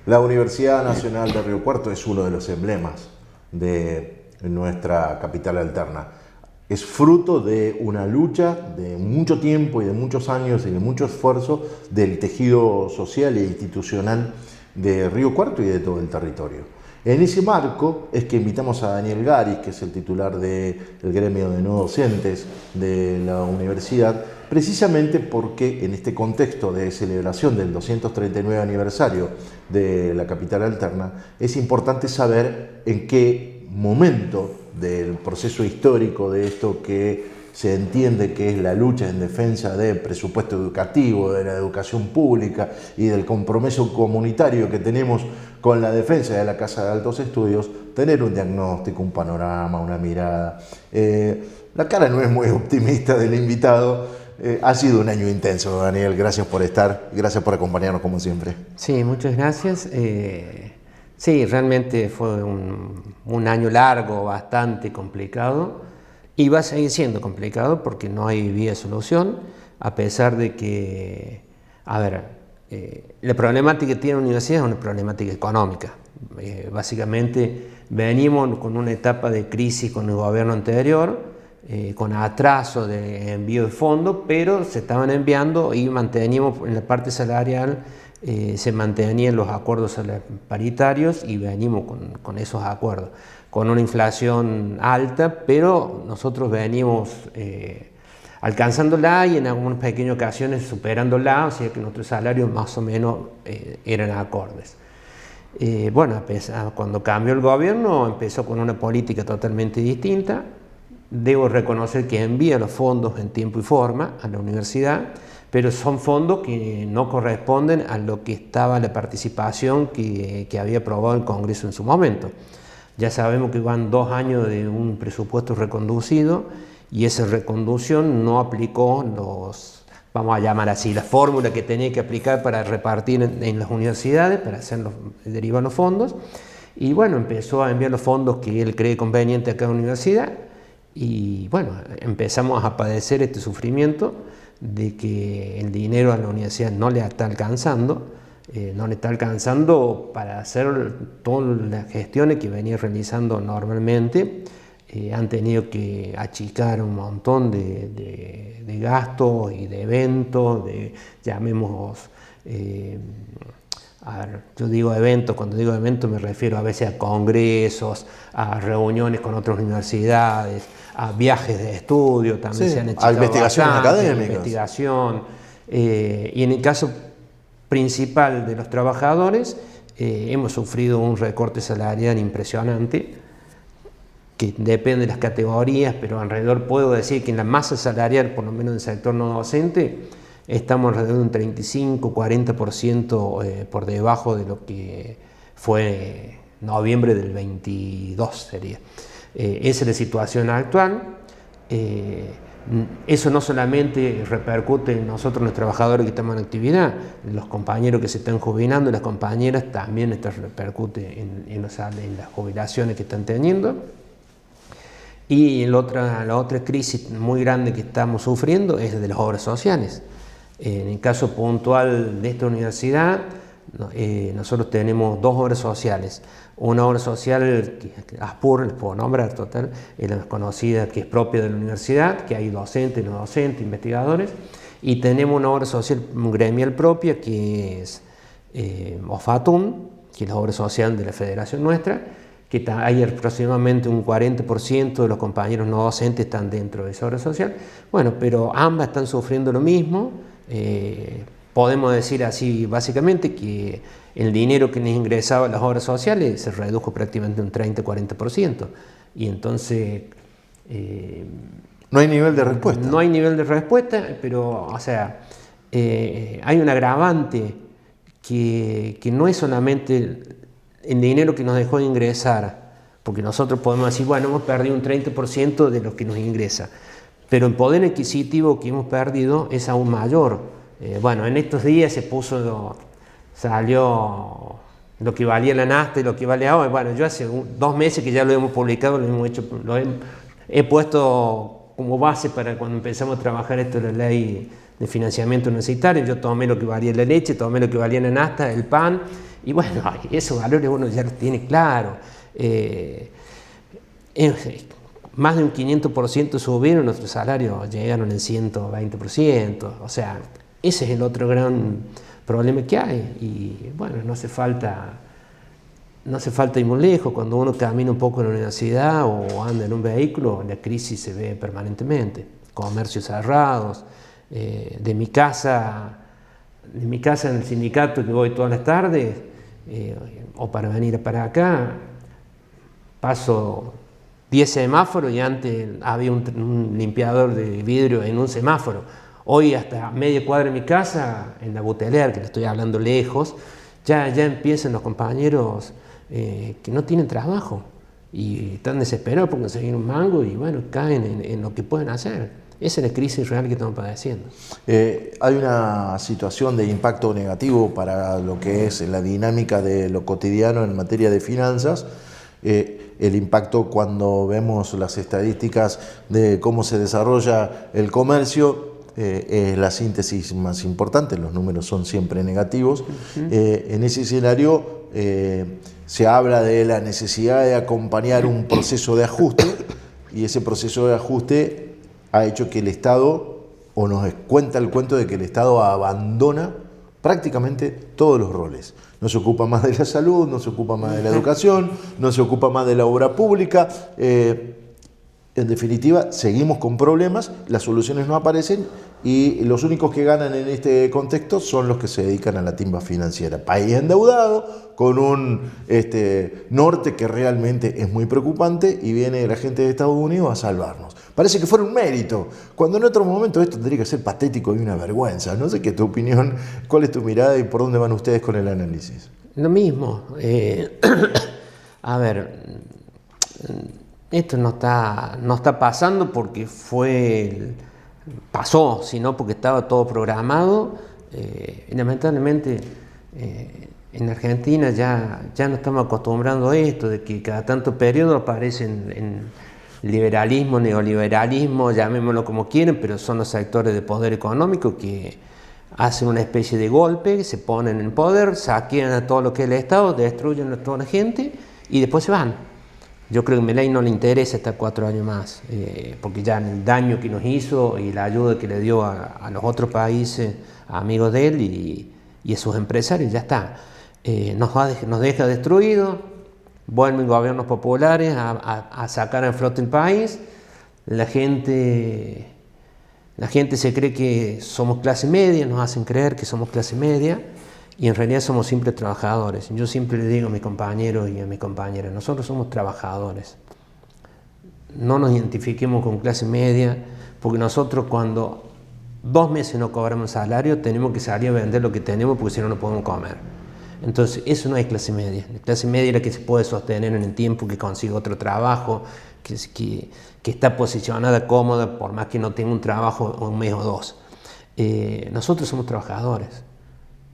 La Universidad Nacional de Río Cuarto es uno de los emblemas de nuestra capital alterna. Es fruto de una lucha de mucho tiempo y de muchos años y de mucho esfuerzo del tejido social e institucional de Río Cuarto y de todo el territorio. En ese marco es que invitamos a Daniel Garis, que es el titular del gremio de no docentes de la universidad, precisamente porque en este contexto de celebración del 239 aniversario de la capital alterna, es importante saber en qué momento del proceso histórico de esto que se entiende que es la lucha en defensa del presupuesto educativo, de la educación pública y del compromiso comunitario que tenemos con la defensa de la Casa de Altos Estudios, tener un diagnóstico, un panorama, una mirada. La cara no es muy optimista del invitado. Ha sido un año intenso, Daniel. Gracias por estar, gracias por acompañarnos como siempre. Sí, muchas gracias. Sí, realmente fue un año largo, bastante complicado. Y va a seguir siendo complicado porque no hay vía de solución, a pesar de que, la problemática que tiene la universidad es una problemática económica. Básicamente venimos con una etapa de crisis con el gobierno anterior, con atraso de envío de fondos, pero se estaban enviando y manteníamos en la parte salarial, se mantenían los acuerdos paritarios y venimos con esos acuerdos, con una inflación alta, pero nosotros venimos alcanzándola y en algunas pequeñas ocasiones superándola, o sea que nuestros salarios más o menos eran acordes. Cuando cambió el gobierno empezó con una política totalmente distinta. Debo reconocer que envía los fondos en tiempo y forma a la universidad, pero son fondos que no corresponden a lo que estaba la participación que había aprobado el Congreso en su momento. Ya sabemos que van 2 años de un presupuesto reconducido y esa reconducción no aplicó vamos a llamar así, la fórmula que tenía que aplicar para repartir en las universidades, para derivar los fondos. Y bueno, empezó a enviar los fondos que él cree conveniente a cada universidad. Y bueno, empezamos a padecer este sufrimiento de que el dinero a la universidad no le está alcanzando, para hacer todas las gestiones que venía realizando normalmente. Han tenido que achicar un montón de gastos y de eventos, yo digo eventos, cuando digo eventos me refiero a veces a congresos, a reuniones con otras universidades, a viajes de estudio, también se han achicado a investigaciones académicas. Investigación, y en el caso principal de los trabajadores, hemos sufrido un recorte salarial impresionante, que depende de las categorías, pero alrededor puedo decir que en la masa salarial, por lo menos en el sector no docente, estamos alrededor de un 35-40% por debajo de lo que fue noviembre del 22 sería. Esa es la situación actual. Eso no solamente repercute en nosotros los trabajadores que estamos en actividad, los compañeros que se están jubilando, las compañeras también esto repercute en las jubilaciones que están teniendo. Y la otra crisis muy grande que estamos sufriendo es la de las obras sociales. En el caso puntual de esta universidad, nosotros tenemos 2 obras sociales. Una obra social, ASPUR, les puedo nombrar, total, es la más conocida, que es propia de la universidad, que hay docentes, no docentes, investigadores. Y tenemos una obra social gremial propia, que es OFATUN, que es la obra social de la federación nuestra, que hay aproximadamente un 40% de los compañeros no docentes están dentro de esa obra social. Bueno, pero ambas están sufriendo lo mismo. Podemos decir así básicamente que el dinero que les ingresaba a las obras sociales se redujo prácticamente un 30-40%. Y entonces... no hay nivel de respuesta. No hay nivel de respuesta, pero hay un agravante que no es solamente el dinero que nos dejó de ingresar, porque nosotros podemos decir, bueno, hemos perdido un 30% de lo que nos ingresa, pero el poder adquisitivo que hemos perdido es aún mayor. En estos días salió lo que valía la nafta y lo que vale ahora. Bueno, yo hace 2 meses que ya lo hemos publicado, he puesto como base para cuando empezamos a trabajar esto de la ley de financiamiento universitario. Yo tomé lo que valía la leche, tomé lo que valía la nafta, el pan, y bueno, esos valores uno ya los tiene claro. Más de un 500% subieron, nuestros salarios llegaron en 120%, o sea, ese es el otro gran problema que hay, y bueno, no hace falta ir muy lejos. Cuando uno camina un poco en la universidad o anda en un vehículo, la crisis se ve permanentemente, comercios cerrados. De mi casa en el sindicato, que voy todas las tardes, o para venir para acá, paso 10 semáforos y antes había un limpiador de vidrio en un semáforo. Hoy hasta media cuadra de mi casa, en la Buteler, que le estoy hablando lejos, ya empiezan los compañeros que no tienen trabajo y están desesperados por conseguir un mango y bueno, caen en lo que pueden hacer. Esa es la crisis real que estamos padeciendo. Hay una situación de impacto negativo para lo que es la dinámica de lo cotidiano en materia de finanzas. El impacto cuando vemos las estadísticas de cómo se desarrolla el comercio es la síntesis más importante, los números son siempre negativos. En ese escenario se habla de la necesidad de acompañar un proceso de ajuste, y ese proceso de ajuste ha hecho que el Estado, o nos cuenta el cuento de que el Estado abandona prácticamente todos los roles. No se ocupa más de la salud, no se ocupa más de la educación, no se ocupa más de la obra pública. En definitiva, seguimos con problemas, las soluciones no aparecen y los únicos que ganan en este contexto son los que se dedican a la timba financiera. País endeudado, con un norte que realmente es muy preocupante, y viene la gente de Estados Unidos a salvarnos. Parece que fuera un mérito, cuando en otro momento esto tendría que ser patético y una vergüenza. No sé qué es tu opinión, cuál es tu mirada y por dónde van ustedes con el análisis. Lo mismo. A ver, esto no está pasando porque pasó, sino porque estaba todo programado. Lamentablemente en Argentina ya no estamos acostumbrando a esto, de que cada tanto periodo aparecen en liberalismo, neoliberalismo, llamémoslo como quieren, pero son los sectores de poder económico que hacen una especie de golpe, se ponen en poder, saquean a todo lo que es el Estado, destruyen a toda la gente y después se van. Yo creo que a Milei no le interesa estar 4 años más, porque ya el daño que nos hizo y la ayuda que le dio a los otros países, amigos de él y a sus empresarios, ya está. Nos deja destruidos, vuelven gobiernos populares a sacar a flote el país. La gente se cree que somos clase media, nos hacen creer que somos clase media, y en realidad somos simples trabajadores. Yo siempre le digo a mis compañeros y a mis compañeras, nosotros somos trabajadores. No nos identifiquemos con clase media, porque nosotros cuando 2 meses no cobramos salario, tenemos que salir a vender lo que tenemos, porque si no, no podemos comer. Entonces, eso no es clase media. La clase media es la que se puede sostener en el tiempo, que consigue otro trabajo, que está posicionada cómoda, por más que no tenga un trabajo un mes o 2. Nosotros somos trabajadores.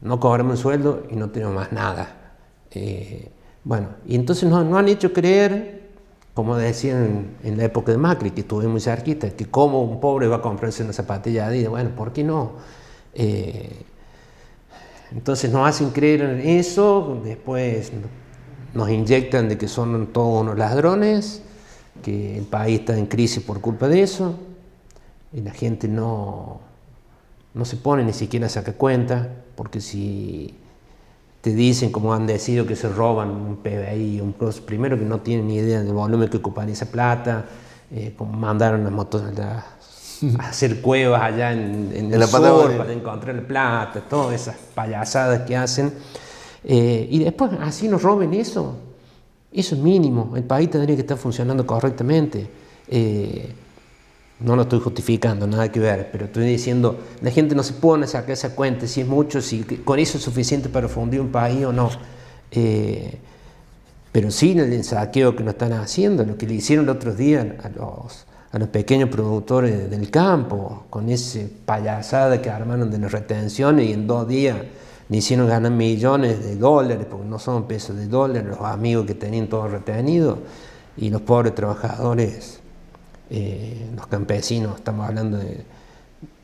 No cobramos un sueldo y no tenemos más nada. Bueno, y entonces nos han hecho creer, como decían en la época de Macri, que estuve muy cerquita, que cómo un pobre va a comprarse una zapatilla Adidas. Bueno, ¿por qué no? Entonces nos hacen creer en eso, después nos inyectan de que son todos unos ladrones, que el país está en crisis por culpa de eso, y la gente no se pone ni siquiera a sacar cuenta, porque si te dicen, como han decidido, que se roban un PBI, primero que no tienen ni idea del volumen que ocupan esa plata, como mandaron las motos a hacer cuevas allá en el sur para encontrar la plata, todas esas payasadas que hacen, y después así nos roben eso es mínimo. El país tendría que estar funcionando correctamente. No lo estoy justificando, nada que ver, pero estoy diciendo, la gente no se pone a sacar esa cuenta, si es mucho, si con eso es suficiente para fundir un país o no. Pero sí el saqueo que nos están haciendo, lo que le hicieron el otro día a los pequeños productores del campo, con esa payasada que armaron de las retenciones, y en 2 días le hicieron ganar millones de dólares, porque no son pesos de dólares, los amigos que tenían todo retenido, y los pobres trabajadores los campesinos, estamos hablando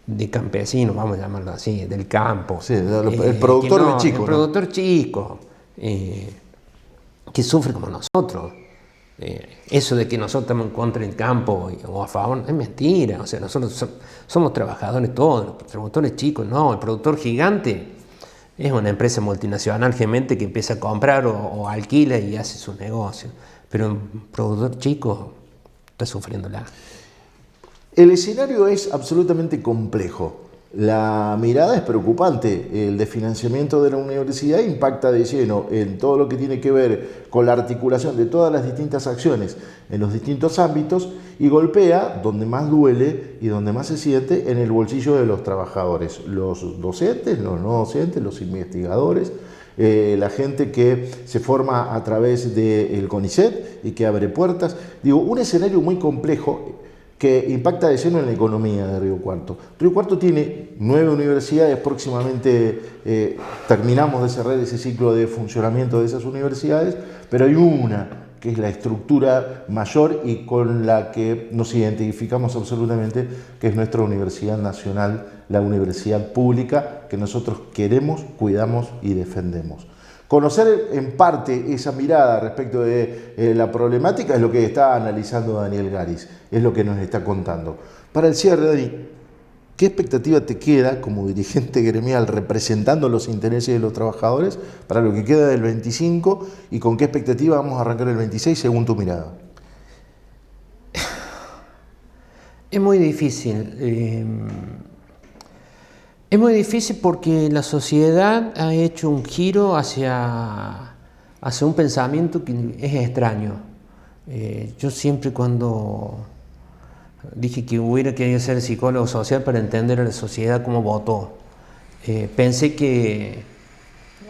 de campesinos, vamos a llamarlo así, del campo. Sí, el productor chico. El productor chico, que sufre como nosotros. Eso de que nosotros estamos en contra del campo o a favor, es mentira. O sea, nosotros somos trabajadores todos, los productores chicos no. El productor gigante es una empresa multinacional gemente que empieza a comprar o alquila y hace sus negocios. Pero un productor chico está sufriéndola. El escenario es absolutamente complejo. La mirada es preocupante. El desfinanciamiento de la universidad impacta de lleno en todo lo que tiene que ver con la articulación de todas las distintas acciones en los distintos ámbitos y golpea donde más duele y donde más se siente en el bolsillo de los trabajadores, los docentes, los no docentes, los investigadores, la gente que se forma a través del CONICET y que abre puertas. Digo, un escenario muy complejo que impacta de lleno en la economía de Río Cuarto. Río Cuarto tiene 9 universidades, próximamente terminamos de cerrar ese ciclo de funcionamiento de esas universidades, pero hay una que es la estructura mayor y con la que nos identificamos absolutamente, que es nuestra Universidad Nacional, la universidad pública que nosotros queremos, cuidamos y defendemos. Conocer en parte esa mirada respecto de la problemática es lo que está analizando Daniel Garis, es lo que nos está contando. Para el cierre, Dani, ¿qué expectativa te queda como dirigente gremial representando los intereses de los trabajadores para lo que queda del 25 y con qué expectativa vamos a arrancar el 26 según tu mirada? Es muy difícil. Es muy difícil porque la sociedad ha hecho un giro hacia un pensamiento que es extraño. Yo siempre cuando dije que hubiera querido ser psicólogo social para entender a la sociedad cómo votó, pensé que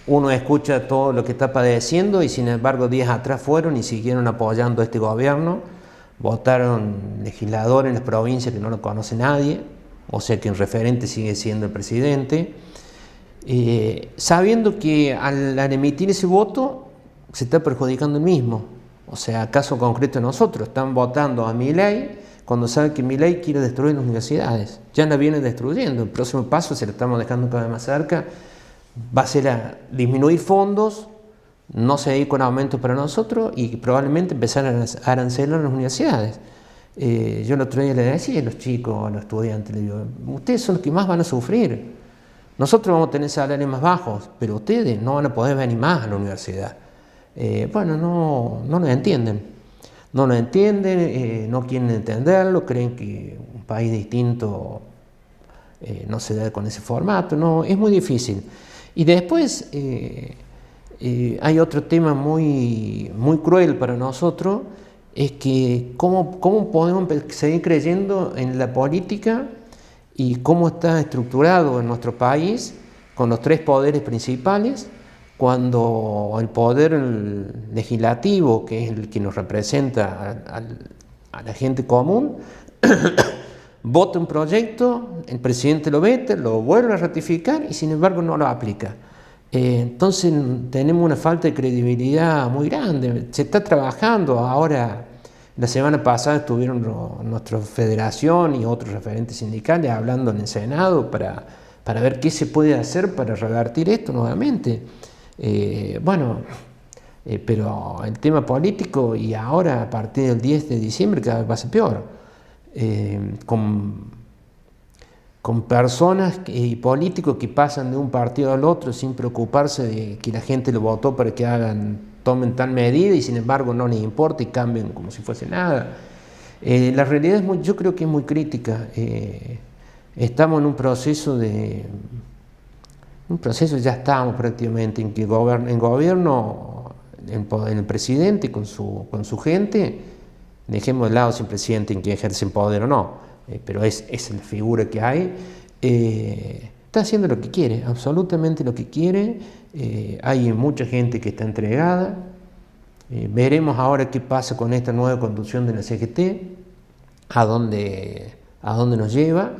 uno escucha todo lo que está padeciendo y sin embargo días atrás fueron y siguieron apoyando a este gobierno, votaron legisladores en las provincias que no lo conoce nadie, o sea que el referente sigue siendo el presidente, sabiendo que al emitir ese voto se está perjudicando el mismo. O sea, caso concreto de nosotros, están votando a Milei cuando saben que Milei quiere destruir las universidades. Ya la viene destruyendo, el próximo paso, se lo estamos dejando cada vez más cerca, va a ser a disminuir fondos, no seguir con aumentos para nosotros y probablemente empezar a arancelar las universidades. Yo el otro día le decía a los chicos, a los estudiantes, le digo, ustedes son los que más van a sufrir. Nosotros vamos a tener salarios más bajos, pero ustedes no van a poder venir más a la universidad. Bueno, no lo entienden. No lo entienden, no quieren entenderlo, creen que un país distinto no se da con ese formato. No, es muy difícil. Y después hay otro tema muy cruel para nosotros, es que cómo podemos seguir creyendo en la política y cómo está estructurado en nuestro país con los 3 poderes principales, cuando el poder legislativo, que es el que nos representa a la gente común, vota un proyecto, el presidente lo veta, lo vuelve a ratificar y sin embargo no lo aplica. Entonces tenemos una falta de credibilidad muy grande. Se está trabajando ahora. La semana pasada estuvieron nuestra federación y otros referentes sindicales hablando en el Senado para ver qué se puede hacer para revertir esto nuevamente. Pero el tema político y ahora a partir del 10 de diciembre cada vez va a ser peor. Con personas y políticos que pasan de un partido al otro sin preocuparse de que la gente lo votó para que tomen tal medida y sin embargo no les importa y cambian como si fuese nada. La realidad yo creo que es muy crítica. Estamos en un proceso ya estamos prácticamente en que el gobierno, el presidente con su gente, dejemos de lado si el presidente en que ejerce poder o no, pero es la figura que hay, está haciendo lo que quiere, absolutamente lo que quiere. Hay mucha gente que está entregada. Veremos ahora qué pasa con esta nueva conducción de la CGT, a dónde nos lleva,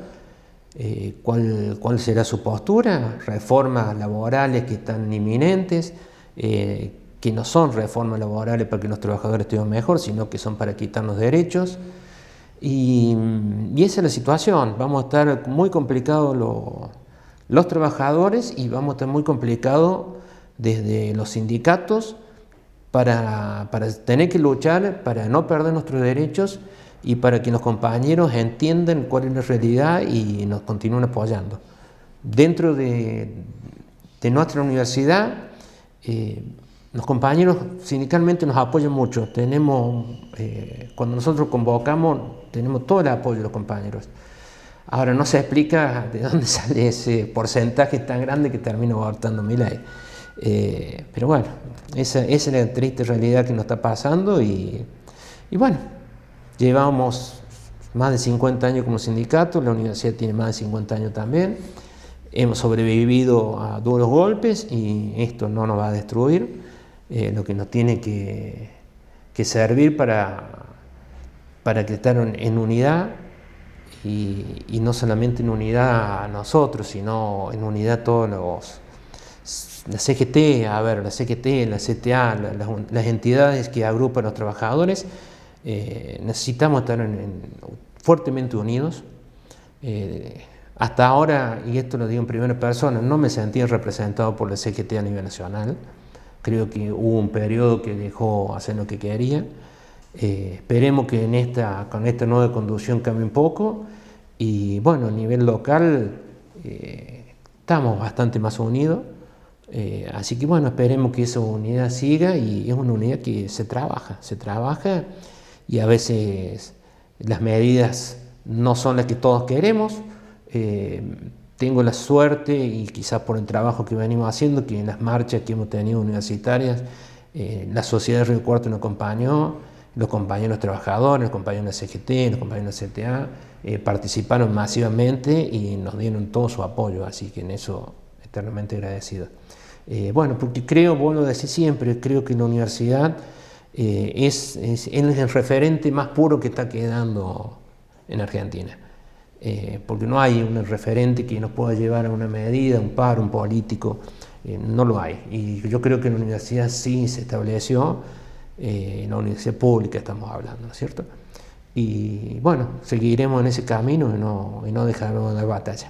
cuál será su postura, reformas laborales que están inminentes, que no son reformas laborales para que los trabajadores estén mejor, sino que son para quitarnos derechos. Y esa es la situación. Vamos a estar muy complicados los trabajadores y vamos a estar muy complicados desde los sindicatos para tener que luchar para no perder nuestros derechos y para que los compañeros entiendan cuál es la realidad y nos continúen apoyando. Dentro de nuestra universidad, los compañeros sindicalmente nos apoyan mucho. Cuando nosotros convocamos, tenemos todo el apoyo de los compañeros. Ahora no se explica de dónde sale ese porcentaje tan grande que termina votando Milei. Pero bueno, esa es la triste realidad que nos está pasando y bueno, llevamos más de 50 años como sindicato, la universidad tiene más de 50 años también. Hemos sobrevivido a duros golpes y esto no nos va a destruir. Lo que nos tiene que servir para que estar en unidad y no solamente en unidad a nosotros, sino en unidad a todos la CGT, la CGT, la CTA, las entidades que agrupan a los trabajadores. Necesitamos estar fuertemente unidos. Hasta ahora, y esto lo digo en primera persona, no me sentí representado por la CGT a nivel nacional. Creo que hubo un periodo que dejó hacer lo que quería. Esperemos que con esta nueva conducción cambie un poco. Y bueno, a nivel local estamos bastante más unidos. Así que bueno, esperemos que esa unidad siga y es una unidad que se trabaja y a veces las medidas no son las que todos queremos. Tengo la suerte y quizás por el trabajo que venimos haciendo, que en las marchas que hemos tenido universitarias, la sociedad de Río Cuarto nos acompañó, los compañeros trabajadores, los compañeros de la CGT, los compañeros de la CTA, participaron masivamente y nos dieron todo su apoyo, así que en eso eternamente agradecido. Bueno, porque vuelvo a decir siempre, creo que la universidad es el referente más puro que está quedando en Argentina. Porque no hay un referente que nos pueda llevar a una medida, un paro, un político, no lo hay. Y yo creo que en la universidad sí se estableció, en la universidad pública estamos hablando, ¿no es cierto? Y bueno, seguiremos en ese camino y no dejaremos de dar batalla.